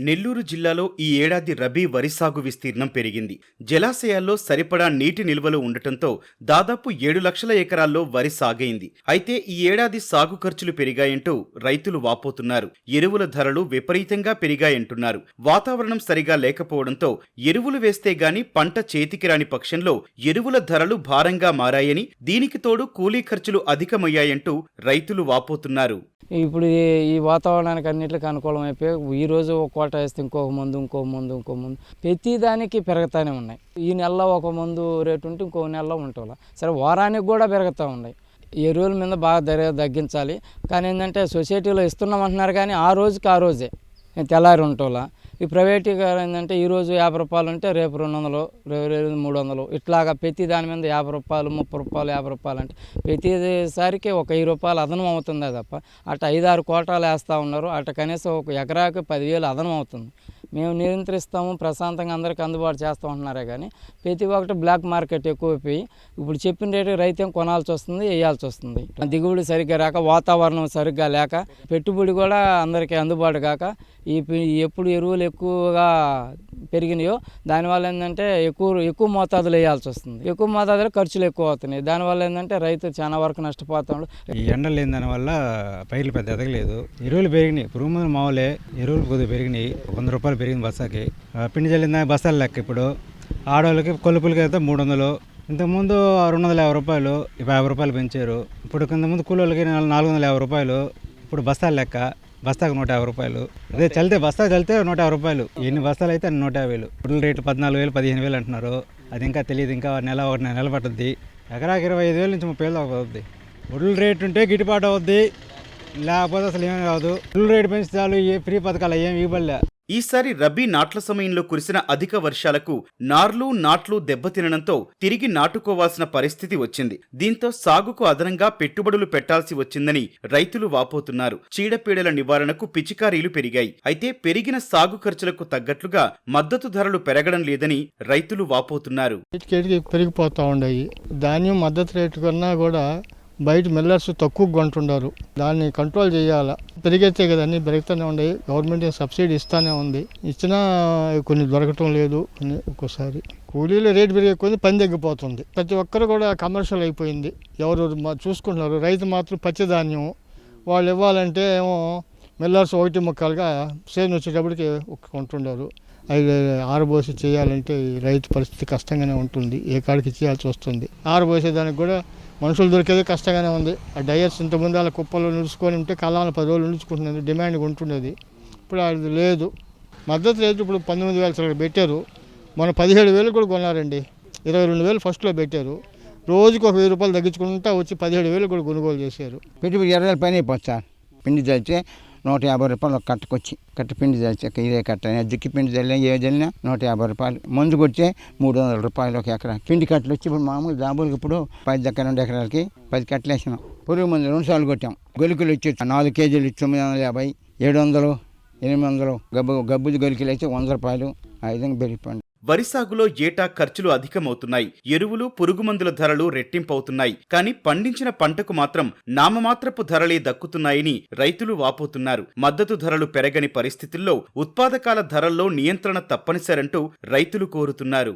నెల్లూరు జిల్లాలో ఈ ఏడాది రబీ వరి సాగు విస్తీర్ణం పెరిగింది. జలాశయాల్లో సరిపడా నీటి నిల్వలు ఉండటంతో దాదాపు 7 లక్షల ఎకరాల్లో వరి సాగైంది. అయితే ఈ ఏడాది సాగు ఖర్చులు పెరిగాయంటూ రైతులు వాపోతున్నారు. ఎరువుల ధరలు విపరీతంగా పెరిగాయంటున్నారు. వాతావరణం సరిగా లేకపోవడంతో ఎరువులు వేస్తే గాని పంట చేతికి రాని పక్షంలో ఎరువుల ధరలు భారంగా మారాయని, దీనికి తోడు కూలీ ఖర్చులు అధికమయ్యాయంటూ రైతులు వాపోతున్నారు. ఇప్పుడు ఈ వాతావరణానికి అన్నిటికీ అనుకూలం అయిపోయి ఈరోజు ఒక కోట వేస్తే ఇంకో మందు ప్రతి దానికి పెరుగుతూనే ఉన్నాయి. ఈ నెలలో ఒక మందు రేటు ఉంటే ఇంకో నెలలో ఉంటుందా సరే, వారానికి కూడా పెరుగుతూ ఉన్నాయి. ఎరువుల మీద బాగా ధర తగ్గించాలి. కానీ ఏంటంటే సొసైటీలో ఇస్తున్నామంటున్నారు, కానీ ఆ రోజే తెల్లారి ఉంటుందా. ఈ ప్రైవేట్గా ఏంటంటే ఈరోజు 50 రూపాయలు ఉంటే రేపు 200, రేపు 300 ఇట్లాగా ప్రతి దాని మీద 50 రూపాయలు, 30 రూపాయలు, 50 రూపాయలు అంటే ప్రతిసారికి ఒక 1000 రూపాయలు అదనం అవుతుందే తప్ప అటు 5-6 కోటాలు వేస్తూ ఉన్నారు. అటు కనీసం ఒక ఎకరాకి 10,000 అదనం అవుతుంది. మేము నియంత్రిస్తాము, ప్రశాంతంగా అందరికీ అందుబాటు చేస్తూ ఉంటున్నారే, కానీ ప్రతి ఒక్కటి బ్లాక్ మార్కెట్ ఎక్కువైపోయి ఇప్పుడు చెప్పిన రేటు రైతు కొనాల్సి వస్తుంది, వేయాల్సి వస్తుంది. దిగుబడి సరిగ్గా రాక, వాతావరణం సరిగ్గా లేక, పెట్టుబడి కూడా అందరికీ అందుబాటు కాక, ఎప్పుడు ఎరువులు ఎక్కువగా పెరిగినాయో దానివల్ల ఏంటంటే ఎక్కువ మోతాదులు వేయాల్సి వస్తుంది. ఎక్కువ మోతాదులో ఖర్చులు ఎక్కువ అవుతున్నాయి. దానివల్ల ఏంటంటే రైతు చాలా వరకు నష్టపోతాడు. ఈ ఎండలు లేని దానివల్ల పైర్లు పెద్ద ఎదగలేదు. ఎరువులు పెరిగినాయి, పురుగు మందులు మామూలే, ఎరువులు కొద్దిగా పెరిగినాయి. 100 రూపాయలు పెరిగింది బస్తాకి. పిండి చల్లిన బస్తాలు లెక్క. ఇప్పుడు ఆడవాళ్ళకి కొలుపులకి అయితే 300, ఇంతకుముందు 250 రూపాయలు, 50 రూపాయలు పెంచారు. ఇప్పుడు ఇంతకుముందు కూలీలకి 450 రూపాయలు. ఇప్పుడు బస్తాలు లెక్క, బస్తాకు 150 రూపాయలు. అదే బస్తా చల్లితే 150 రూపాయలు. ఎన్ని బస్తాలు అయితే 150,000. ఇప్పుడు రేటు 14,000, 15,000 అంటున్నారు. అది ఇంకా తెలియదు. ఇంకా ఒక నెల పట్టుద్ది. ఎకరాకి 25,000 నుంచి 30,000 దాకా అవుద్ది. వడ్ల రేటు ఉంటే గిట్టుబాటు అవుద్ది, లేకపోతే అసలు ఏమీ కాదు. వడ్ల రేటు పెంచి చాలు, ఏ ఫ్రీ పథకాలు ఏమి ఇవ్వలే. ఈసారి రబీ నాట్ల సమయంలో కురిసిన అధిక వర్షాలకు నాట్లు దెబ్బతినడంతో తిరిగి నాటుకోవాల్సిన పరిస్థితి వచ్చింది. దీంతో సాగుకు అదనంగా పెట్టుబడులు పెట్టాల్సి వచ్చిందని రైతులు వాపోతున్నారు. చీడపీడల నివారణకు పిచికారీలు పెరిగాయి. అయితే పెరిగిన సాగు ఖర్చులకు తగ్గట్లుగా మద్దతు ధరలు పెరగడం లేదని రైతులు వాపోతున్నారు. పెరిగిపోతా ఉన్నాయి. ధాన్యం మద్దతు రేటు కన్నా కూడా బయట మిల్లర్స్ తక్కువ కొంటున్నారు. దాన్ని కంట్రోల్ చేయాలా. పెరిగితే కదా అన్నీ పెరుగుతూనే ఉన్నాయి. గవర్నమెంట్ సబ్సిడీ ఇస్తూనే ఉంది. ఇచ్చినా కొన్ని దొరకటం లేదు. ఒక్కోసారి కూలీల రేటు పెరిగే కొద్ది పని తగ్గిపోతుంది. ప్రతి ఒక్కరు కూడా కమర్షియల్ అయిపోయింది. ఎవరు చూసుకుంటున్నారు. రైతు మాత్రం పచ్చిధాన్యం వాళ్ళు ఇవ్వాలంటే ఏమో మిల్లర్స్ 1 ముక్కలుగా సేను వచ్చేటప్పటికి కొంటున్నారు. అవి ఆరబోసి చేయాలంటే రైతు పరిస్థితి కష్టంగానే ఉంటుంది. ఏ కాడికి చేయాల్సి వస్తుంది. ఆరబోసేదానికి కూడా మనుషులు దొరికేది కష్టంగానే ఉంది. ఆ డయర్స్ ఇంతకుముందు అలా కుప్పలో నిలుచుకొని ఉంటే కాలంలో 10 రోజులు నిలుచుకుంటున్నది, డిమాండ్ ఉంటున్నది. ఇప్పుడు అది లేదు. మద్దతు రేటు ఇప్పుడు 19,000 పెట్టారు. మన 17,000 కూడా కొన్నారండి. 22,000 ఫస్ట్లో పెట్టారు. రోజుకు ఒక 1,000 రూపాయలు తగ్గించుకుంటా వచ్చి 17,000 కూడా కొనుగోలు చేశారు. పెట్టుబడి 20,000 పైన అయిపోతుంది సార్. పిండి చల్లితే 150 రూపాయలు ఒక కట్టకొచ్చి పిండి చల్లితే ఇదే కట్ట. దుక్కి పిండి చల్లినా ఏ చల్లినా 150 రూపాయలు. మందు కొడితే 300 రూపాయలు ఒక ఎకరా. పిండి కట్టలు వచ్చి ఇప్పుడు మామూలు దాబులకి ఇప్పుడు 2 ఎకరాలకి 10 కట్టలు వేసినాం. పురుగు మందు 2 సార్లు కొట్టాం. గొలుకులు వచ్చి 4 కేజీలు 950, 700, 800. గబ్బుది గొలుకులు అయితే 100 రూపాయలు. ఆ విధంగా పెరిగిపోయింది. వరి సాగులో ఏటా ఖర్చులు అధికమవుతున్నాయి. ఎరువులు, పురుగుమందుల ధరలు రెట్టింపవుతున్నాయి. కానీ పండించిన పంటకు మాత్రం నామమాత్రపు ధరలే దక్కుతున్నాయని రైతులు వాపోతున్నారు. మద్దతు ధరలు పెరగని పరిస్థితుల్లో ఉత్పాదకాల ధరల్లో నియంత్రణ తప్పనిసరంటూ రైతులు కోరుతున్నారు.